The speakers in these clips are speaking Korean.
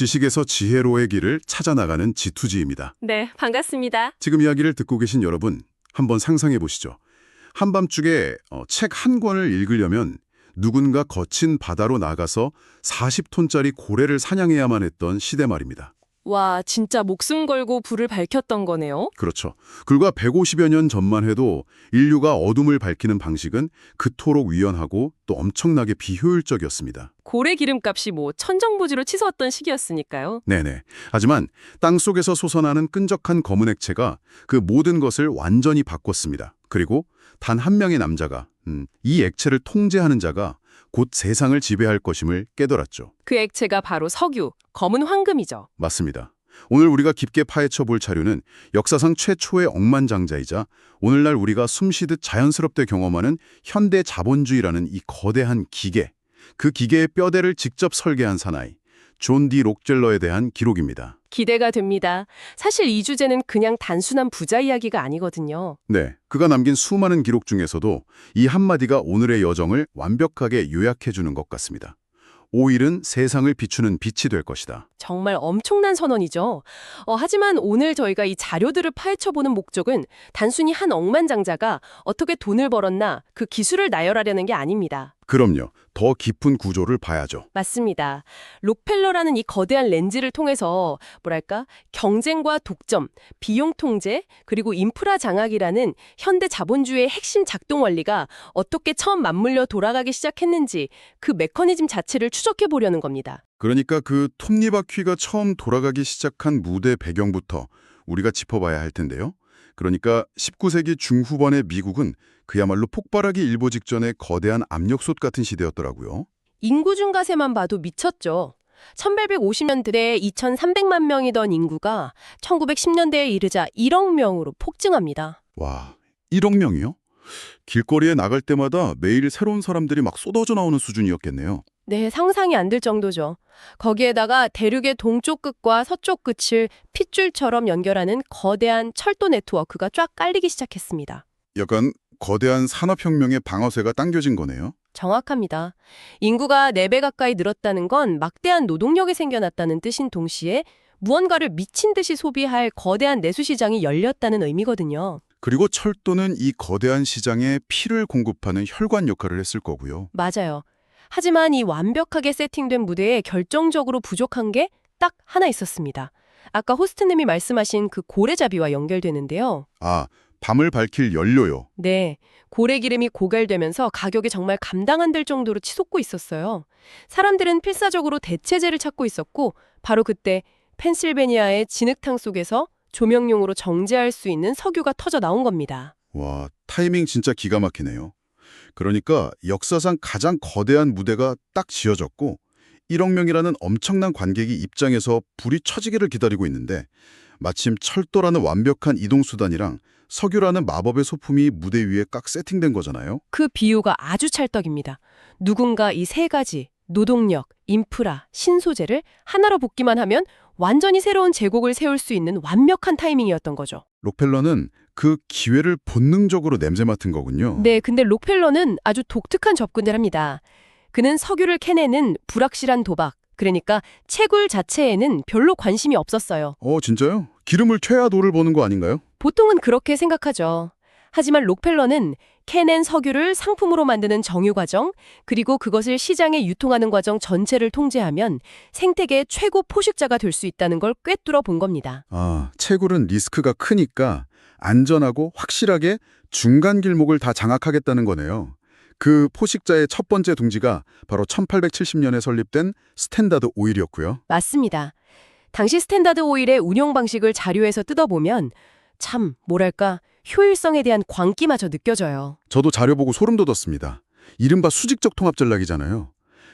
지식에서 지혜로의 길을 찾아나가는 지투지입니다. 네, 반갑습니다. 지금 이야기를 듣고 계신 여러분, 한번 상상해 보시죠. 한밤중에 책 한 권을 읽으려면 누군가 거친 바다로 나가서 40톤짜리 고래를 사냥해야만 했던 시대 말입니다. 와, 진짜 목숨 걸고 불을 밝혔던 거네요. 그렇죠. 불과 150여 년 전만 해도 인류가 어둠을 밝히는 방식은 그토록 유연하고 또 엄청나게 비효율적이었습니다. 고래 기름값이 천정부지로 치솟았던 시기였으니까요. 네네. 하지만 땅속에서 솟아나는 끈적한 검은 액체가 그 모든 것을 완전히 바꿨습니다. 그리고 단 한 명의 남자가 이 액체를 통제하는 자가 곧 세상을 지배할 것임을 깨달았죠. 그 액체가 바로 석유, 검은 황금이죠. 맞습니다. 오늘 우리가 깊게 파헤쳐 볼 자료는 역사상 최초의 억만장자이자 오늘날 우리가 숨쉬듯 자연스럽게 경험하는 현대 자본주의라는 이 거대한 기계, 그 기계의 뼈대를 직접 설계한 사나이, 존 디 록젤러에 대한 기록입니다. 기대가 됩니다. 사실 이 주제는 그냥 단순한 부자 이야기가 아니거든요. 네, 그가 남긴 수많은 기록 중에서도 이 한마디가 오늘의 여정을 완벽하게 요약해주는 것 같습니다. 오일은 세상을 비추는 빛이 될 것이다. 정말 엄청난 선언이죠. 하지만 오늘 저희가 이 자료들을 파헤쳐보는 목적은 단순히 한 억만장자가 어떻게 돈을 벌었나 그 기술을 나열하려는 게 아닙니다. 그럼요. 더 깊은 구조를 봐야죠. 맞습니다. 록펠러라는 이 거대한 렌즈를 통해서 경쟁과 독점, 비용 통제, 그리고 인프라 장악이라는 현대 자본주의의 핵심 작동 원리가 어떻게 처음 맞물려 돌아가기 시작했는지 그 메커니즘 자체를 추적해 보려는 겁니다. 그러니까 그 톱니바퀴가 처음 돌아가기 시작한 무대 배경부터 우리가 짚어봐야 할 텐데요. 그러니까 19세기 중후반의 미국은 그야말로 폭발하기 일보 직전의 거대한 압력솥 같은 시대였더라고요. 인구 증가세만 봐도 미쳤죠. 1850년대에 2,300만 명이던 인구가 1910년대에 이르자 1억 명으로 폭증합니다. 와, 1억 명이요? 길거리에 나갈 때마다 매일 새로운 사람들이 막 쏟아져 나오는 수준이었겠네요. 네, 상상이 안 될 정도죠. 거기에다가 대륙의 동쪽 끝과 서쪽 끝을 핏줄처럼 연결하는 거대한 철도 네트워크가 쫙 깔리기 시작했습니다. 약간 거대한 산업혁명의 방아쇠가 당겨진 거네요. 정확합니다. 인구가 4배 가까이 늘었다는 건 막대한 노동력이 생겨났다는 뜻인 동시에 무언가를 미친 듯이 소비할 거대한 내수시장이 열렸다는 의미거든요. 그리고 철도는 이 거대한 시장에 피를 공급하는 혈관 역할을 했을 거고요. 맞아요. 하지만 이 완벽하게 세팅된 무대에 결정적으로 부족한 게 딱 하나 있었습니다. 아까 호스트님이 말씀하신 그 고래잡이와 연결되는데요. 아, 밤을 밝힐 연료요. 네, 고래 기름이 고갈되면서 가격이 정말 감당 안 될 정도로 치솟고 있었어요. 사람들은 필사적으로 대체제를 찾고 있었고 바로 그때 펜실베니아의 진흙탕 속에서 조명용으로 정제할 수 있는 석유가 터져 나온 겁니다. 와, 타이밍 진짜 기가 막히네요. 그러니까 역사상 가장 거대한 무대가 딱 지어졌고 1억 명이라는 엄청난 관객이 입장에서 불이 쳐지기를 기다리고 있는데 마침 철도라는 완벽한 이동수단이랑 석유라는 마법의 소품이 무대 위에 깍 세팅된 거잖아요. 그 비유가 아주 찰떡입니다. 누군가 이 세 가지, 노동력, 인프라, 신소재를 하나로 볶기만 하면 완전히 새로운 제국을 세울 수 있는 완벽한 타이밍이었던 거죠. 록펠러는 그 기회를 본능적으로 냄새 맡은 거군요. 네, 근데 록펠러는 아주 독특한 접근을 합니다. 그는 석유를 캐내는 불확실한 도박, 그러니까 채굴 자체에는 별로 관심이 없었어요. 진짜요? 기름을 튀어야 돈을 버는 거 아닌가요? 보통은 그렇게 생각하죠. 하지만 록펠러는 캐낸 석유를 상품으로 만드는 정유 과정, 그리고 그것을 시장에 유통하는 과정 전체를 통제하면 생태계의 최고 포식자가 될 수 있다는 걸 꿰뚫어 본 겁니다. 아, 채굴은 리스크가 크니까 안전하고 확실하게 중간 길목을 다 장악하겠다는 거네요. 그 포식자의 첫 번째 둥지가 바로 1870년에 설립된 스탠다드 오일이었고요. 맞습니다. 당시 스탠다드 오일의 운영 방식을 자료에서 뜯어보면 참, 효율성에 대한 광기마저 느껴져요. 저도 자료 보고 소름 돋았습니다. 이른바 수직적 통합 전략이잖아요.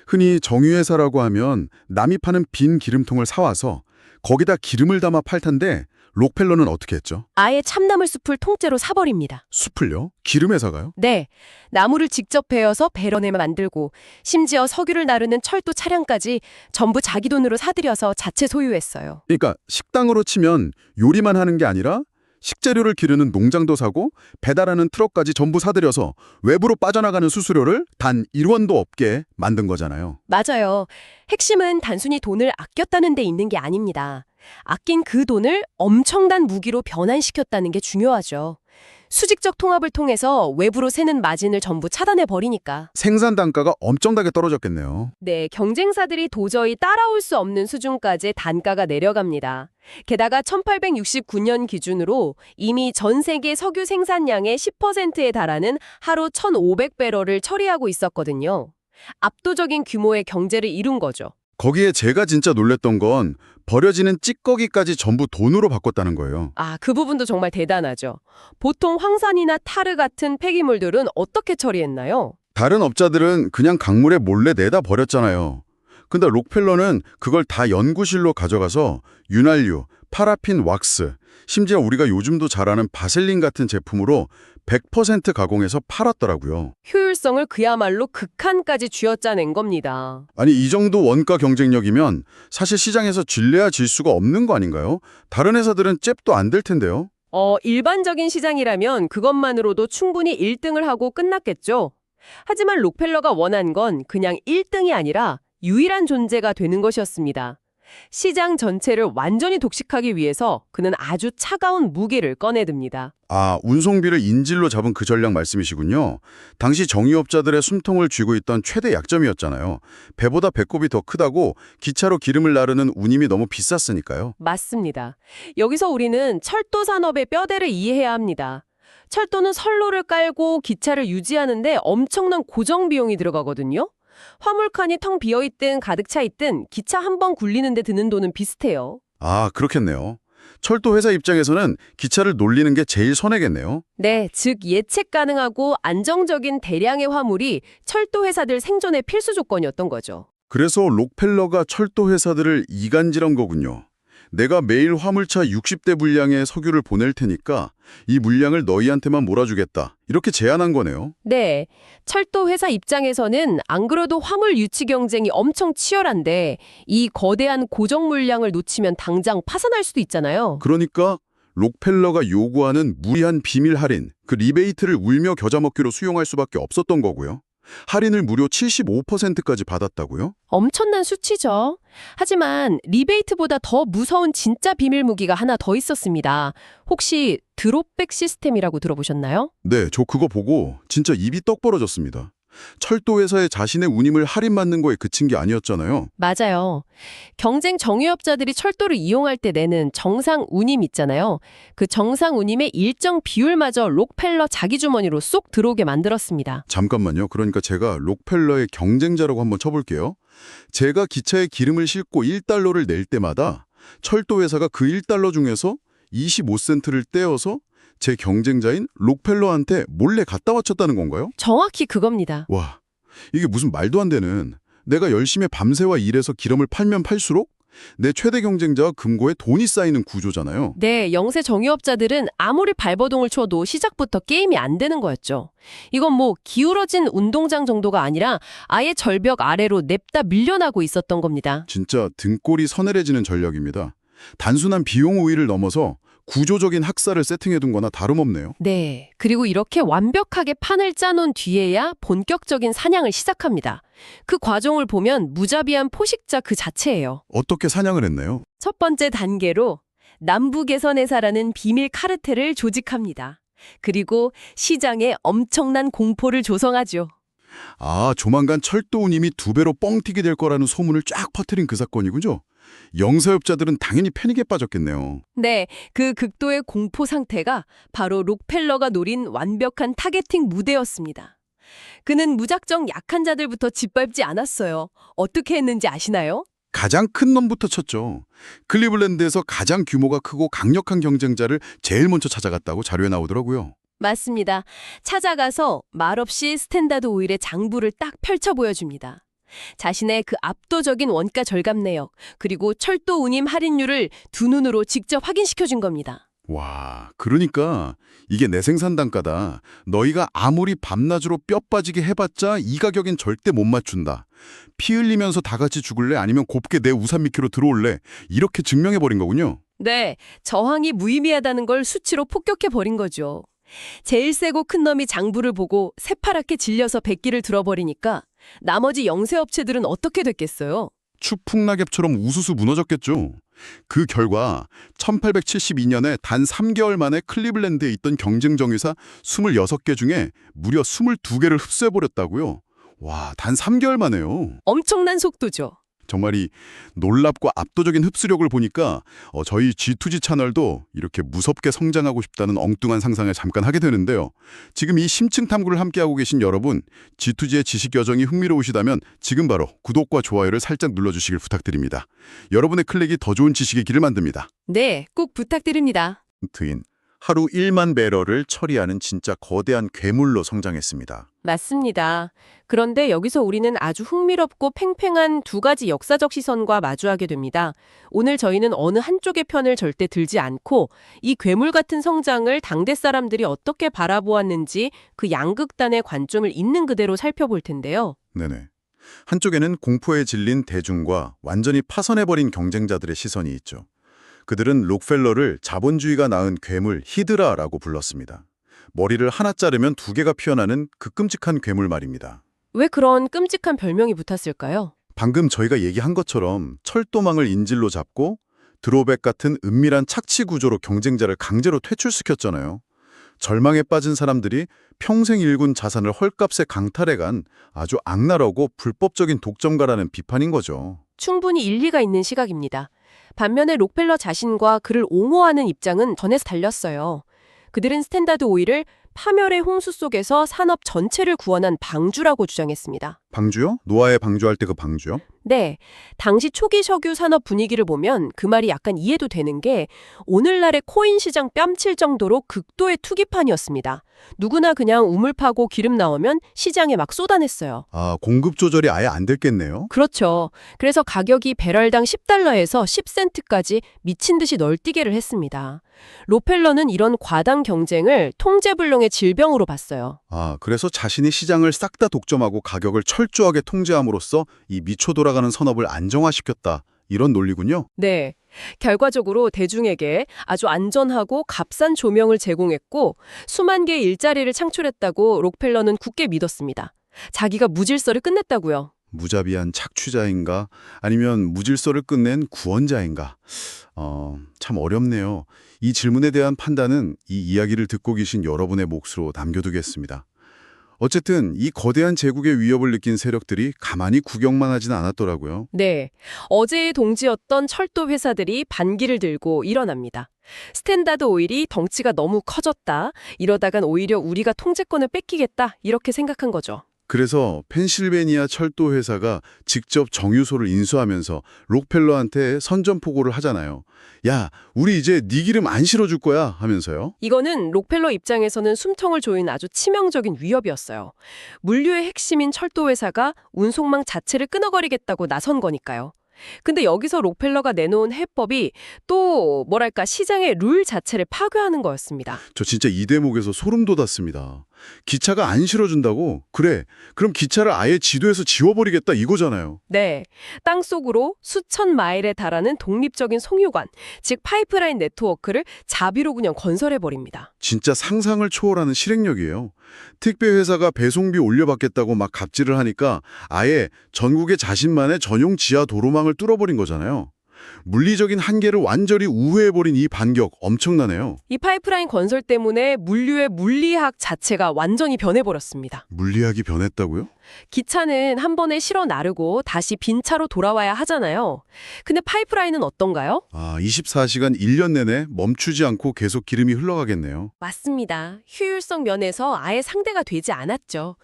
흔히 정유회사라고 하면 남이 파는 빈 기름통을 사와서 거기다 기름을 담아 팔 텐데 록펠러는 어떻게 했죠? 아예 참나물 숲을 통째로 사버립니다. 숲을요? 기름회사가요? 네, 나무를 직접 베어서 배런에 만들고 심지어 석유를 나르는 철도 차량까지 전부 자기 돈으로 사들여서 자체 소유했어요. 그러니까 식당으로 치면 요리만 하는 게 아니라 식재료를 기르는 농장도 사고 배달하는 트럭까지 전부 사들여서 외부로 빠져나가는 수수료를 단 1원도 없게 만든 거잖아요. 맞아요. 핵심은 단순히 돈을 아꼈다는 데 있는 게 아닙니다. 아낀 그 돈을 엄청난 무기로 변환시켰다는 게 중요하죠. 수직적 통합을 통해서 외부로 새는 마진을 전부 차단해 버리니까. 생산 단가가 엄청나게 떨어졌겠네요. 네, 경쟁사들이 도저히 따라올 수 없는 수준까지 단가가 내려갑니다. 게다가 1869년 기준으로 이미 전 세계 석유 생산량의 10%에 달하는 하루 1,500배럴을 처리하고 있었거든요. 압도적인 규모의 경제를 이룬 거죠. 거기에 제가 진짜 놀랬던 건 버려지는 찌꺼기까지 전부 돈으로 바꿨다는 거예요. 아, 그 부분도 정말 대단하죠. 보통 황산이나 타르 같은 폐기물들은 어떻게 처리했나요? 다른 업자들은 그냥 강물에 몰래 내다 버렸잖아요. 근데 록펠러는 그걸 다 연구실로 가져가서 윤활유, 파라핀 왁스, 심지어 우리가 요즘도 잘 아는 바셀린 같은 제품으로 100% 가공해서 팔았더라고요. 효율성을 그야말로 극한까지 쥐어짜낸 겁니다. 아니 이 정도 원가 경쟁력이면 사실 시장에서 질려야 질 수가 없는 거 아닌가요? 다른 회사들은 잽도 안 될 텐데요. 일반적인 시장이라면 그것만으로도 충분히 1등을 하고 끝났겠죠. 하지만 록펠러가 원한 건 그냥 1등이 아니라 유일한 존재가 되는 것이었습니다. 시장 전체를 완전히 독식하기 위해서 그는 아주 차가운 무기를 꺼내듭니다. 아, 운송비를 인질로 잡은 그 전략 말씀이시군요. 당시 정유업자들의 숨통을 쥐고 있던 최대 약점이었잖아요. 배보다 배꼽이 더 크다고 기차로 기름을 나르는 운임이 너무 비쌌으니까요. 맞습니다. 여기서 우리는 철도 산업의 뼈대를 이해해야 합니다. 철도는 선로를 깔고 기차를 유지하는데 엄청난 고정 비용이 들어가거든요. 화물칸이 텅 비어있든 가득 차 있든 기차 한 번 굴리는데 드는 돈은 비슷해요. 아, 그렇겠네요. 철도 회사 입장에서는 기차를 놀리는 게 제일 손해겠네요. 네, 즉 예측 가능하고 안정적인 대량의 화물이 철도 회사들 생존의 필수 조건이었던 거죠. 그래서 록펠러가 철도 회사들을 이간질한 거군요. 내가 매일 화물차 60대 분량의 석유를 보낼 테니까 이 물량을 너희한테만 몰아주겠다. 이렇게 제안한 거네요. 네, 철도 회사 입장에서는 안 그래도 화물 유치 경쟁이 엄청 치열한데 이 거대한 고정 물량을 놓치면 당장 파산할 수도 있잖아요. 그러니까 록펠러가 요구하는 무리한 비밀 할인, 그 리베이트를 울며 겨자 먹기로 수용할 수밖에 없었던 거고요. 할인을 무려 75%까지 받았다고요? 엄청난 수치죠. 하지만 리베이트보다 더 무서운 진짜 비밀 무기가 하나 더 있었습니다. 혹시 드롭백 시스템이라고 들어보셨나요? 네, 저 그거 보고 진짜 입이 떡 벌어졌습니다. 철도 회사에 자신의 운임을 할인받는 거에 그친 게 아니었잖아요. 맞아요. 경쟁 정유업자들이 철도를 이용할 때 내는 정상 운임 있잖아요. 그 정상 운임의 일정 비율마저 록펠러 자기 주머니로 쏙 들어오게 만들었습니다. 잠깐만요. 그러니까 제가 록펠러의 경쟁자라고 한번 쳐볼게요. 제가 기차에 기름을 싣고 1달러를 낼 때마다 철도 회사가 그 1달러 중에서 25센트를 떼어서 제 경쟁자인 록펠러한테 몰래 갖다 바쳤다는 건가요? 정확히 그겁니다. 와, 이게 무슨 말도 안 되는, 내가 열심히 밤새와 일해서 기름을 팔면 팔수록 내 최대 경쟁자와 금고에 돈이 쌓이는 구조잖아요. 네, 영세 정유업자들은 아무리 발버둥을 쳐도 시작부터 게임이 안 되는 거였죠. 이건 뭐 기울어진 운동장 정도가 아니라 아예 절벽 아래로 냅다 밀려나고 있었던 겁니다. 진짜 등골이 서늘해지는 전략입니다. 단순한 비용 우위를 넘어서 구조적인 학살을 세팅해둔 거나 다름없네요. 네, 그리고 이렇게 완벽하게 판을 짜놓은 뒤에야 본격적인 사냥을 시작합니다. 그 과정을 보면 무자비한 포식자 그 자체예요. 어떻게 사냥을 했나요? 첫 번째 단계로 남부개선회사라는 비밀 카르텔을 조직합니다. 그리고 시장에 엄청난 공포를 조성하죠. 아, 조만간 철도 운임이 2배로 뻥 튀게 될 거라는 소문을 쫙 퍼뜨린 그 사건이군요. 영세업자들은 당연히 패닉에 빠졌겠네요. 네, 그 극도의 공포 상태가 바로 록펠러가 노린 완벽한 타겟팅 무대였습니다. 그는 무작정 약한 자들부터 짓밟지 않았어요. 어떻게 했는지 아시나요? 가장 큰 놈부터 쳤죠. 클리블랜드에서 가장 규모가 크고 강력한 경쟁자를 제일 먼저 찾아갔다고 자료에 나오더라고요. 맞습니다. 찾아가서 말없이 스탠다드 오일의 장부를 딱 펼쳐 보여줍니다. 자신의 그 압도적인 원가 절감 내역, 그리고 철도 운임 할인율을 두 눈으로 직접 확인시켜준 겁니다. 와, 그러니까 이게 내 생산 단가다. 너희가 아무리 밤낮으로 뼈 빠지게 해봤자 이 가격엔 절대 못 맞춘다. 피 흘리면서 다 같이 죽을래? 아니면 곱게 내 우산 미끼로 들어올래? 이렇게 증명해버린 거군요. 네, 저항이 무의미하다는 걸 수치로 폭격해버린 거죠. 제일 세고 큰 놈이 장부를 보고 새파랗게 질려서 백기를 들어버리니까 나머지 영세업체들은 어떻게 됐겠어요? 추풍낙엽처럼 우수수 무너졌겠죠. 그 결과 1872년에 단 3개월 만에 클리블랜드에 있던 경쟁적 회사 26개 중에 무려 22개를 흡수해버렸다고요. 와, 단 3개월 만에요. 엄청난 속도죠. 정말 이 놀랍고 압도적인 흡수력을 보니까 저희 G2G 채널도 이렇게 무섭게 성장하고 싶다는 엉뚱한 상상을 잠깐 하게 되는데요. 지금 이 심층 탐구를 함께하고 계신 여러분, G2G의 지식 여정이 흥미로우시다면 지금 바로 구독과 좋아요를 살짝 눌러주시길 부탁드립니다. 여러분의 클릭이 더 좋은 지식의 길을 만듭니다. 네, 꼭 부탁드립니다. 트인, 하루 1만 배럴을 처리하는 진짜 거대한 괴물로 성장했습니다. 맞습니다. 그런데 여기서 우리는 아주 흥미롭고 팽팽한 두 가지 역사적 시선과 마주하게 됩니다. 오늘 저희는 어느 한쪽의 편을 절대 들지 않고 이 괴물 같은 성장을 당대 사람들이 어떻게 바라보았는지 그 양극단의 관점을 있는 그대로 살펴볼 텐데요. 네네. 한쪽에는 공포에 질린 대중과 완전히 파선해버린 경쟁자들의 시선이 있죠. 그들은 록펠러를 자본주의가 낳은 괴물 히드라라고 불렀습니다. 머리를 하나 자르면 두 개가 피어나는 그 끔찍한 괴물 말입니다. 왜 그런 끔찍한 별명이 붙었을까요? 방금 저희가 얘기한 것처럼 철도망을 인질로 잡고 드로백 같은 은밀한 착취 구조로 경쟁자를 강제로 퇴출시켰잖아요. 절망에 빠진 사람들이 평생 일군 자산을 헐값에 강탈해간 아주 악랄하고 불법적인 독점가라는 비판인 거죠. 충분히 일리가 있는 시각입니다. 반면에 록펠러 자신과 그를 옹호하는 입장은 전해서 달렸어요. 그들은 스탠다드 오일을 파멸의 홍수 속에서 산업 전체를 구원한 방주라고 주장했습니다. 방주요? 노아에 방주할 때 그 방주요? 네, 당시 초기 석유 산업 분위기를 보면 그 말이 약간 이해도 되는 게 오늘날의 코인 시장 뺨칠 정도로 극도의 투기판이었습니다. 누구나 그냥 우물 파고 기름 나오면 시장에 막 쏟아냈어요. 아, 공급 조절이 아예 안 됐겠네요. 그렇죠. 그래서 가격이 배럴당 10달러에서 10센트까지 미친 듯이 널뛰기를 했습니다. 록펠러는 이런 과당 경쟁을 통제불능의 질병으로 봤어요. 아, 그래서 자신이 시장을 싹 다 독점하고 가격을 철저하게 통제함으로써 이 미쳐 돌아가는 산업을 안정화시켰다. 이런 논리군요. 네. 결과적으로 대중에게 아주 안전하고 값싼 조명을 제공했고 수만 개의 일자리를 창출했다고 록펠러는 굳게 믿었습니다. 자기가 무질서를 끝냈다고요. 무자비한 착취자인가 아니면 무질서를 끝낸 구원자인가? 참 어렵네요. 이 질문에 대한 판단은 이 이야기를 듣고 계신 여러분의 몫으로 남겨두겠습니다. 어쨌든 이 거대한 제국의 위협을 느낀 세력들이 가만히 구경만 하진 않았더라고요. 네. 어제의 동지였던 철도 회사들이 반기를 들고 일어납니다. 스탠다드 오일이 덩치가 너무 커졌다. 이러다간 오히려 우리가 통제권을 뺏기겠다. 이렇게 생각한 거죠. 그래서 펜실베니아 철도 회사가 직접 정유소를 인수하면서 록펠러한테 선전포고를 하잖아요. 야, 우리 이제 네 기름 안 실어줄 거야 하면서요. 이거는 록펠러 입장에서는 숨통을 조이는 아주 치명적인 위협이었어요. 물류의 핵심인 철도 회사가 운송망 자체를 끊어버리겠다고 나선 거니까요. 근데 여기서 록펠러가 내놓은 해법이 또 뭐랄까 시장의 룰 자체를 파괴하는 거였습니다. 저 진짜 이 대목에서 소름 돋았습니다. 기차가 안 실어준다고? 그래, 그럼 기차를 아예 지도에서 지워버리겠다 이거잖아요. 네, 땅속으로 수천 마일에 달하는 독립적인 송유관, 즉 파이프라인 네트워크를 자비로 그냥 건설해버립니다. 진짜 상상을 초월하는 실행력이에요. 택배 회사가 배송비 올려받겠다고 막 갑질을 하니까 아예 전국에 자신만의 전용 지하 도로망을 뚫어버린 거잖아요. 물리적인 한계를 완전히 우회해버린 이 반격 엄청나네요. 이 파이프라인 건설 때문에 물류의 물리학 자체가 완전히 변해버렸습니다. 물리학이 변했다고요? 기차는 한 번에 실어 나르고 다시 빈 차로 돌아와야 하잖아요. 근데 파이프라인은 어떤가요? 24시간 1년 내내 멈추지 않고 계속 기름이 흘러가겠네요. 맞습니다. 효율성 면에서 아예 상대가 되지 않았죠.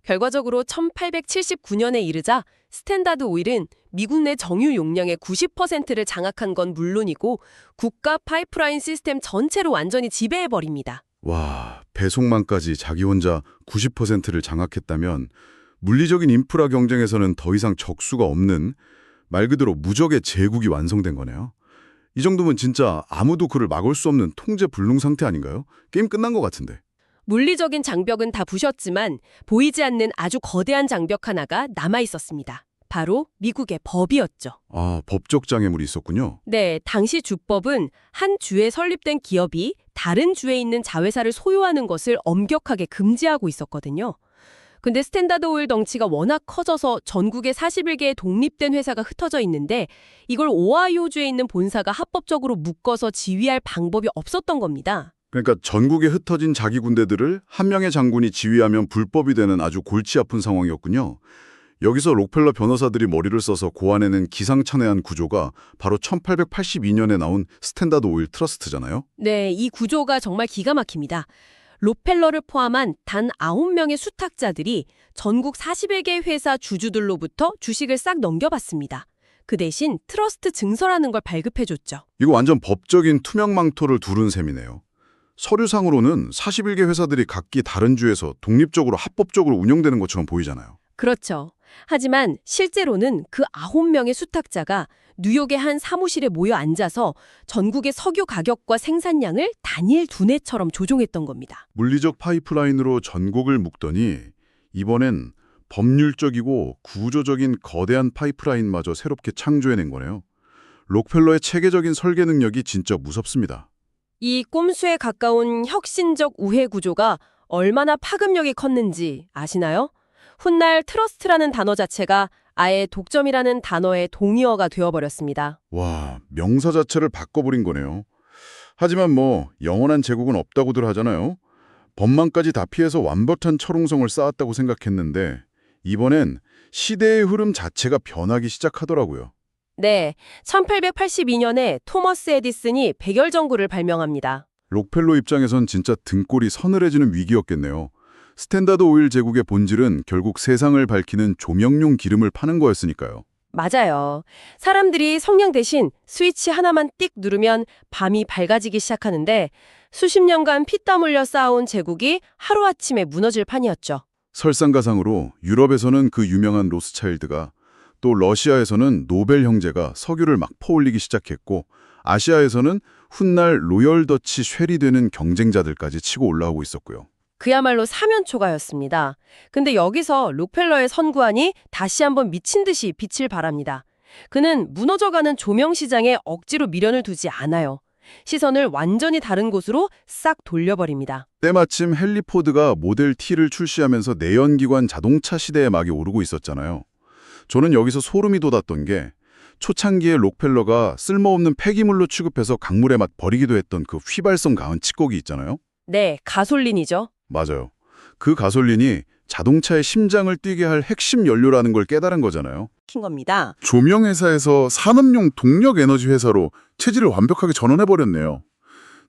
결과적으로 1879년에 이르자 스탠다드 오일은 미국 내 정유 용량의 90%를 장악한 건 물론이고 국가 파이프라인 시스템 전체를 완전히 지배해버립니다. 와, 배송망까지 자기 혼자 90%를 장악했다면 물리적인 인프라 경쟁에서는 더 이상 적수가 없는 말 그대로 무적의 제국이 완성된 거네요. 이 정도면 진짜 아무도 그를 막을 수 없는 통제 불능 상태 아닌가요? 게임 끝난 것 같은데. 물리적인 장벽은 다 부셨지만 보이지 않는 아주 거대한 장벽 하나가 남아 있었습니다. 바로 미국의 법이었죠. 아, 법적 장애물이 있었군요. 네, 당시 주법은 한 주에 설립된 기업이 다른 주에 있는 자회사를 소유하는 것을 엄격하게 금지하고 있었거든요. 근데 스탠다드 오일 덩치가 워낙 커져서 전국에 41개의 독립된 회사가 흩어져 있는데 이걸 오하이오주에 있는 본사가 합법적으로 묶어서 지휘할 방법이 없었던 겁니다. 그러니까 전국에 흩어진 자기 군대들을 한 명의 장군이 지휘하면 불법이 되는 아주 골치 아픈 상황이었군요. 여기서 록펠러 변호사들이 머리를 써서 고안해낸 기상천외한 구조가 바로 1882년에 나온 스탠다드 오일 트러스트잖아요. 네, 이 구조가 정말 기가 막힙니다. 록펠러를 포함한 단 9명의 수탁자들이 전국 41개 회사 주주들로부터 주식을 싹 넘겨받습니다. 그 대신 트러스트 증서라는 걸 발급해줬죠. 이거 완전 법적인 투명망토를 두른 셈이네요. 서류상으로는 41개 회사들이 각기 다른 주에서 독립적으로 합법적으로 운영되는 것처럼 보이잖아요. 그렇죠. 하지만 실제로는 그 9명의 수탁자가 뉴욕의 한 사무실에 모여 앉아서 전국의 석유 가격과 생산량을 단일 두뇌처럼 조종했던 겁니다. 물리적 파이프라인으로 전국을 묶더니 이번엔 법률적이고 구조적인 거대한 파이프라인마저 새롭게 창조해낸 거네요. 록펠러의 체계적인 설계 능력이 진짜 무섭습니다. 이 꼼수에 가까운 혁신적 우회 구조가 얼마나 파급력이 컸는지 아시나요? 훗날 트러스트라는 단어 자체가 아예 독점이라는 단어의 동의어가 되어버렸습니다. 와, 명사 자체를 바꿔버린 거네요. 하지만 뭐 영원한 제국은 없다고들 하잖아요. 법망까지 다 피해서 완벽한 철옹성을 쌓았다고 생각했는데 이번엔 시대의 흐름 자체가 변하기 시작하더라고요. 네, 1882년에 토머스 에디슨이 백열전구를 발명합니다. 록펠러 입장에선 진짜 등골이 서늘해지는 위기였겠네요. 스탠다드 오일 제국의 본질은 결국 세상을 밝히는 조명용 기름을 파는 거였으니까요. 맞아요. 사람들이 성냥 대신 스위치 하나만 띡 누르면 밤이 밝아지기 시작하는데 수십 년간 피땀 흘려 쌓아온 제국이 하루아침에 무너질 판이었죠. 설상가상으로 유럽에서는 그 유명한 로스차일드가, 또 러시아에서는 노벨 형제가 석유를 막 퍼올리기 시작했고, 아시아에서는 훗날 로열 더치 쉘이 되는 경쟁자들까지 치고 올라오고 있었고요. 그야말로 사면초가였습니다. 근데 여기서 록펠러의 선구안이 다시 한번 미친 듯이 빛을 발합니다. 그는 무너져가는 조명시장에 억지로 미련을 두지 않아요. 시선을 완전히 다른 곳으로 싹 돌려버립니다. 때마침 헨리 포드가 모델 T를 출시하면서 내연기관 자동차 시대의 막이 오르고 있었잖아요. 저는 여기서 소름이 돋았던 게 초창기에 록펠러가 쓸모없는 폐기물로 취급해서 강물에 막 버리기도 했던 그 휘발성 가은 찌꺼기 있잖아요. 네, 가솔린이죠. 맞아요. 그 가솔린이 자동차의 심장을 뛰게 할 핵심 연료라는 걸 깨달은 거잖아요. 킨 겁니다. 조명회사에서 산업용 동력 에너지 회사로 체질을 완벽하게 전환해버렸네요.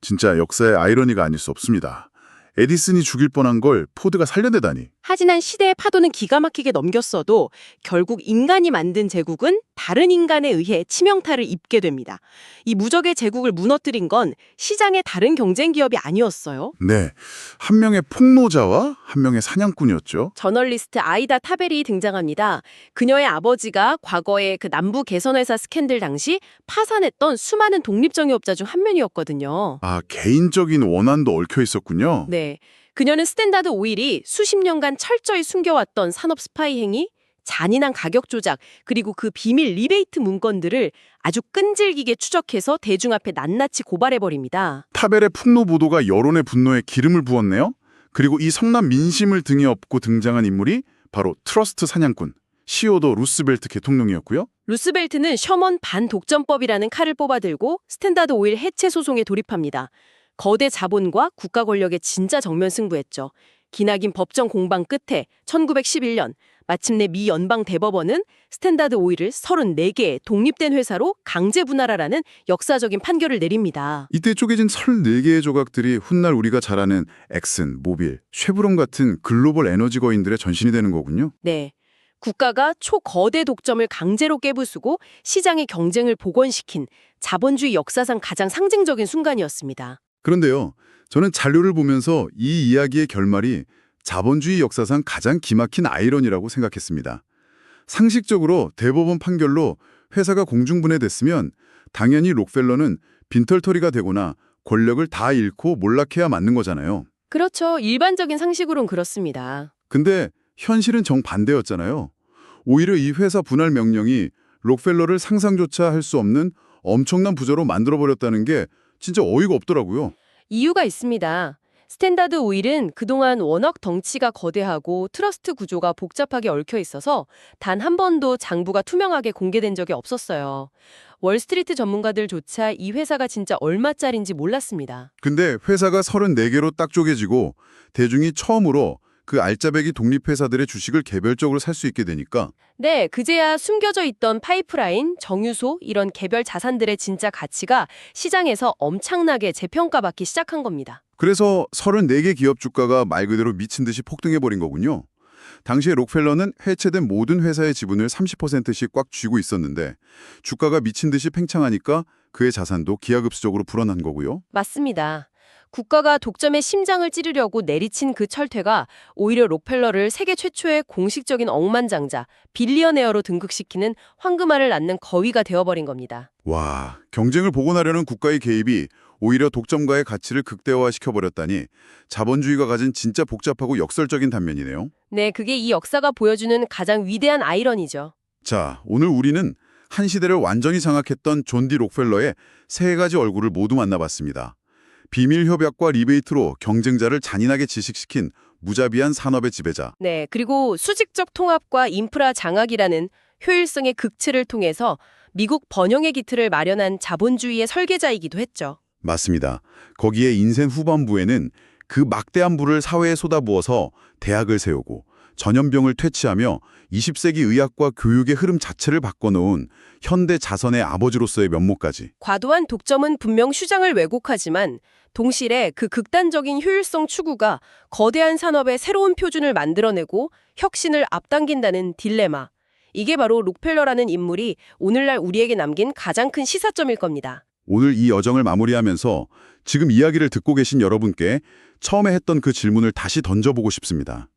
진짜 역사의 아이러니가 아닐 수 없습니다. 에디슨이 죽일 뻔한 걸 포드가 살려내다니. 하지만 시대의 파도는 기가 막히게 넘겼어도 결국 인간이 만든 제국은 다른 인간에 의해 치명타를 입게 됩니다. 이 무적의 제국을 무너뜨린 건 시장의 다른 경쟁 기업이 아니었어요. 네, 한 명의 폭로자와 한 명의 사냥꾼이었죠. 저널리스트 아이다 타베리 등장합니다. 그녀의 아버지가 과거에 그 남부 개선회사 스캔들 당시 파산했던 수많은 독립정유업자 중 한 명이었거든요. 아, 개인적인 원한도 얽혀 있었군요. 네, 그녀는 스탠다드 오일이 수십 년간 철저히 숨겨왔던 산업 스파이 행위, 잔인한 가격 조작, 그리고 그 비밀 리베이트 문건들을 아주 끈질기게 추적해서 대중 앞에 낱낱이 고발해버립니다. 타벨의 폭로 보도가 여론의 분노에 기름을 부었네요. 그리고 이 성남 민심을 등에 업고 등장한 인물이 바로 트러스트 사냥꾼, 시오더 루스벨트 대통령이었고요. 루스벨트는 셔먼 반독점법이라는 칼을 뽑아들고 스탠다드 오일 해체 소송에 돌입합니다. 거대 자본과 국가 권력의 진짜 정면 승부했죠. 기나긴 법정 공방 끝에 1911년 마침내 미 연방 대법원은 스탠다드 오일을 34개의 독립된 회사로 강제 분할하라는 역사적인 판결을 내립니다. 이때 쪼개진 34개의 조각들이 훗날 우리가 잘 아는 엑슨, 모빌, 쉐브론 같은 글로벌 에너지 거인들의 전신이 되는 거군요. 네. 국가가 초거대 독점을 강제로 깨부수고 시장의 경쟁을 복원시킨 자본주의 역사상 가장 상징적인 순간이었습니다. 그런데요, 저는 자료를 보면서 이 이야기의 결말이 자본주의 역사상 가장 기막힌 아이러니라고 생각했습니다. 상식적으로 대법원 판결로 회사가 공중분해됐으면 당연히 록펠러는 빈털터리가 되거나 권력을 다 잃고 몰락해야 맞는 거잖아요. 그렇죠. 일반적인 상식으론 그렇습니다. 근데 현실은 정반대였잖아요. 오히려 이 회사 분할 명령이 록펠러를 상상조차 할 수 없는 엄청난 부자로 만들어버렸다는 게 진짜 어이가 없더라고요. 이유가 있습니다. 스탠다드 오일은 그동안 워낙 덩치가 거대하고 트러스트 구조가 복잡하게 얽혀 있어서 단 한 번도 장부가 투명하게 공개된 적이 없었어요. 월스트리트 전문가들조차 이 회사가 진짜 얼마짜린지 몰랐습니다. 근데 회사가 34개로 딱 쪼개지고 대중이 처음으로 그 알짜배기 독립회사들의 주식을 개별적으로 살 수 있게 되니까 네, 그제야 숨겨져 있던 파이프라인, 정유소 이런 개별 자산들의 진짜 가치가 시장에서 엄청나게 재평가받기 시작한 겁니다. 그래서 34개 기업 주가가 말 그대로 미친 듯이 폭등해버린 거군요. 당시에 록펠러는 해체된 모든 회사의 지분을 30%씩 꽉 쥐고 있었는데 주가가 미친 듯이 팽창하니까 그의 자산도 기하급수적으로 불어난 거고요. 맞습니다. 국가가 독점의 심장을 찌르려고 내리친 그 철퇴가 오히려 록펠러를 세계 최초의 공식적인 억만장자, 빌리어네어로 등극시키는 황금알을 낳는 거위가 되어버린 겁니다. 와, 경쟁을 복원하려는 국가의 개입이 오히려 독점가의 가치를 극대화시켜버렸다니 자본주의가 가진 진짜 복잡하고 역설적인 단면이네요. 네, 그게 이 역사가 보여주는 가장 위대한 아이러니죠. 자, 오늘 우리는 한 시대를 완전히 장악했던 존 디 록펠러의 세 가지 얼굴을 모두 만나봤습니다. 비밀 협약과 리베이트로 경쟁자를 잔인하게 질식시킨 무자비한 산업의 지배자. 네, 그리고 수직적 통합과 인프라 장악이라는 효율성의 극치를 통해서 미국 번영의 기틀을 마련한 자본주의의 설계자이기도 했죠. 맞습니다. 거기에 인생 후반부에는 그 막대한 부를 사회에 쏟아부어서 대학을 세우고 전염병을 퇴치하며 20세기 의학과 교육의 흐름 자체를 바꿔놓은 현대 자선의 아버지로서의 면모까지. 과도한 독점은 분명 시장을 왜곡하지만 동시에 그 극단적인 효율성 추구가 거대한 산업의 새로운 표준을 만들어내고 혁신을 앞당긴다는 딜레마. 이게 바로 록펠러라는 인물이 오늘날 우리에게 남긴 가장 큰 시사점일 겁니다. 오늘 이 여정을 마무리하면서 지금 이야기를 듣고 계신 여러분께 처음에 했던 그 질문을 다시 던져보고 싶습니다.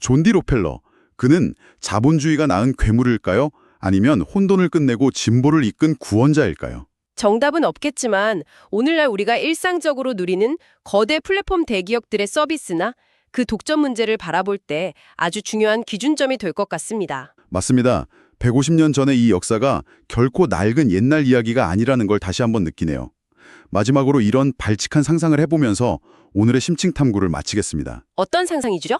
존 디 록펠러, 그는 자본주의가 낳은 괴물일까요? 아니면 혼돈을 끝내고 진보를 이끈 구원자일까요? 정답은 없겠지만 오늘날 우리가 일상적으로 누리는 거대 플랫폼 대기업들의 서비스나 그 독점 문제를 바라볼 때 아주 중요한 기준점이 될 것 같습니다. 맞습니다. 150년 전의 이 역사가 결코 낡은 옛날 이야기가 아니라는 걸 다시 한번 느끼네요. 마지막으로 이런 발칙한 상상을 해보면서 오늘의 심층 탐구를 마치겠습니다. 어떤 상상이죠?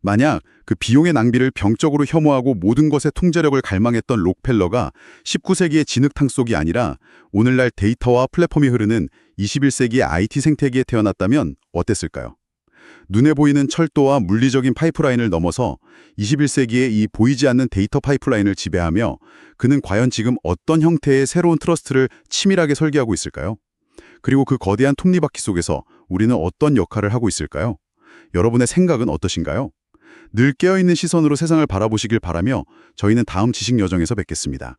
만약 그 비용의 낭비를 병적으로 혐오하고 모든 것의 통제력을 갈망했던 록펠러가 19세기의 진흙탕 속이 아니라 오늘날 데이터와 플랫폼이 흐르는 21세기의 IT 생태계에 태어났다면 어땠을까요? 눈에 보이는 철도와 물리적인 파이프라인을 넘어서 21세기의 이 보이지 않는 데이터 파이프라인을 지배하며 그는 과연 지금 어떤 형태의 새로운 트러스트를 치밀하게 설계하고 있을까요? 그리고 그 거대한 톱니바퀴 속에서 우리는 어떤 역할을 하고 있을까요? 여러분의 생각은 어떠신가요? 늘 깨어있는 시선으로 세상을 바라보시길 바라며 저희는 다음 지식 여정에서 뵙겠습니다.